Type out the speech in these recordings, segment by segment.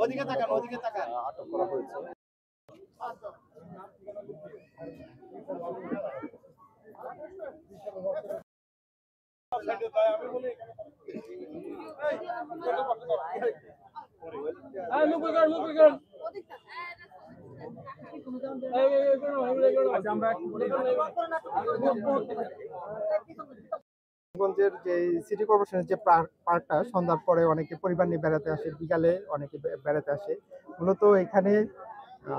ওদিকে তাকান, ওদিকে তাকান। আটক করা হয়েছে। গঞ্জের যে সিটি কর্পোরেশনের যে পার্কটা সন্ধ্যার পরে অনেকে পরিবার নিয়ে বেড়াতে আসে, বিকালে অনেকে বেড়াতে আসে। মূলত এখানে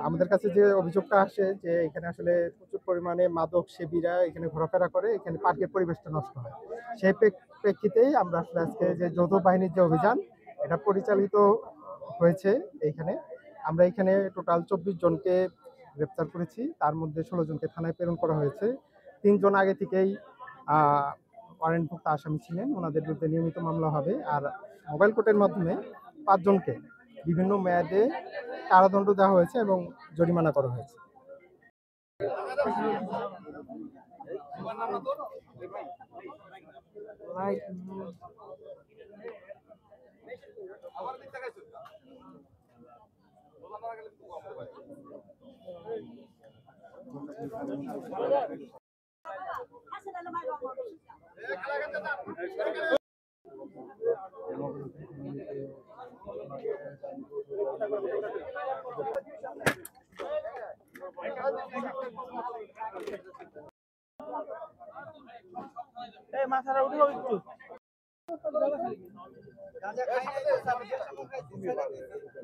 আমাদের কাছে যে অভিযোগটা আসে যে এখানে আসলে প্রচুর পরিমাণে মাদক সেবীরা এখানে ঘোরাফেরা করে, এখানে পার্কের পরিবেশটা নষ্ট হয়। সেই প্রেক্ষিতেই আমরা আসলে আজকে যে যৌথ বাহিনীর যে অভিযান এটা পরিচালিত হয়েছে। আমরা এখানে টোটাল 24 জনকে গ্রেপ্তার করেছি, তার মধ্যে 16 জনকে থানায় প্রেরণ করা হয়েছে। 3 জন আগে থেকেই ওয়ারেন্টভুক্ত আসামি ছিলেন, ওনাদের বিরুদ্ধে নিয়মিত মামলা হবে। আর মোবাইল কোর্টের মাধ্যমে 5 জনকে বিভিন্ন মেয়াদে কারাদণ্ড দেওয়া হয়েছে এবং জরিমানা করা হয়েছে। মাথাটা উঠে একটু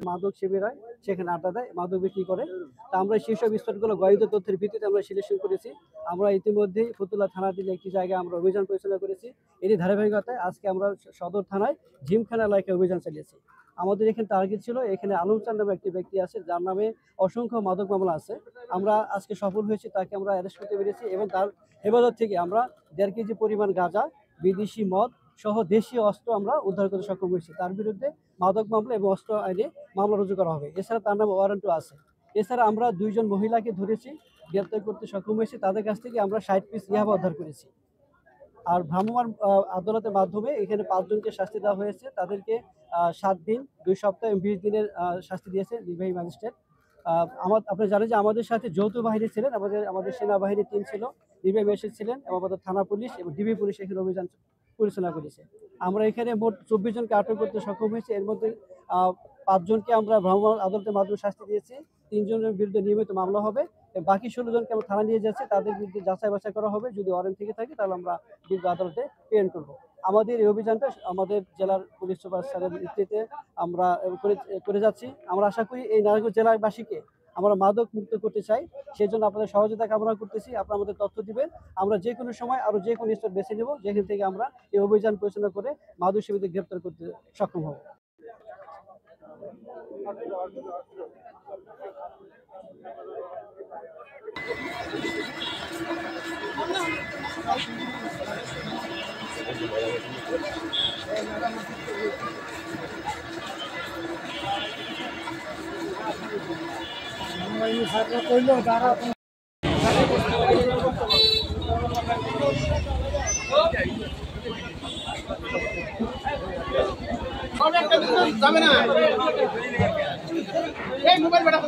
মাদক সেবীরা সেখানে আড্ডা দেয়, মাদক বিক্রি করে। তা আমরা সেসব স্পটগুলো গঠিত তথ্যের ভিত্তিতে আমরা সিলেকশন করেছি। আমরা ইতিমধ্যে ফতুল্লা থানাধীন একটি জায়গায় আমরা অভিযান পরিচালনা করেছি। এরই ধারাবাহিকতায় আজকে আমরা সদর থানায় জিমখানা এলাকায় অভিযান চালিয়েছি। আমাদের এখানে টার্গেট ছিল, এখানে আলম চান নামে একটি ব্যক্তি আছে যার নামে অসংখ্য মাদক মামলা আছে। আমরা আজকে সফল হয়েছি, তাকে আমরা অ্যারেস্ট করতে পেরেছি এবং তার হেফাজত থেকে আমরা 1.5 কেজি পরিমাণ গাঁজা, বিদেশি মদ সহ দেশীয় অস্ত্র আমরা উদ্ধার করতে সক্ষম হয়েছি। তার বিরুদ্ধে মাদক মামলা এবং অস্ত্র আইনে মামলা রুজু করা হবে। এছাড়া তার নামে ওয়ারেন্টও আছে। এছাড়া আমরা 2 জন মহিলাকে ধরেছি, গ্রেপ্তার করতে সক্ষম হয়েছি। তাদের কাছ থেকে আমরা 60 পিস ইয়াবা উদ্ধার করেছি। আর ভ্রাম্যমাণ আদালতের মাধ্যমে এখানে 5 জনকে শাস্তি দেওয়া হয়েছে। তাদেরকে 7 দিন, 2 সপ্তাহ এবং 20 দিনের শাস্তি দিয়েছে নির্বাহী ম্যাজিস্ট্রেট। আপনি জানেন যে আমাদের সাথে যৌথ বাহিনী ছিলেন, আমাদের সেনাবাহিনীর টিম ছিল, নির্বাহী ম্যাজিস্ট্রেট ছিলেন এবং আমাদের থানা পুলিশ এবং ডিবি পুলিশ এখানে অভিযান পরিচালনা করেছে। আমরা এখানে মোট 24 জনকে আটক করতে সক্ষম হয়েছি। এর মধ্যে 5 জনকে আমরা ভ্রাম্যমাণ আদালতের মাধ্যমে শাস্তি দিয়েছি। 3 জনের বিরুদ্ধে নিয়মিত মামলা হবে। বাকি 16 জনকে আমরা থানা নিয়ে যাচ্ছি, তাদের বিরুদ্ধে যাচাই বাছাই করা হবে। যদি ওয়ারেন্ট থেকে থাকে তাহলে আমরা বিরুদ্ধে আদালতে প্রেরণ করব। আমাদের এই অভিযানটা আমাদের জেলার পুলিশ সুপার স্যারের নেতৃত্বে আমরা করে যাচ্ছি। আমরা আশা করি এই নারায়ণগঞ্জ জেলাবাসীকে আমরা মাদক মুক্ত করতে চাই। সেই জন্য আপনাদের সহযোগিতা কামনা করতেছি। আপনারা আমাদের তথ্য দিবেন, আমরা যে কোনো সময় আরও যে কোনো স্টেপ বেছে নেব, যেখান থেকে আমরা এই অভিযান পরিচালনা করে মাদক সেবীদের গ্রেপ্তার করতে সক্ষম হব। যাবে না এই মোবাইল বেটা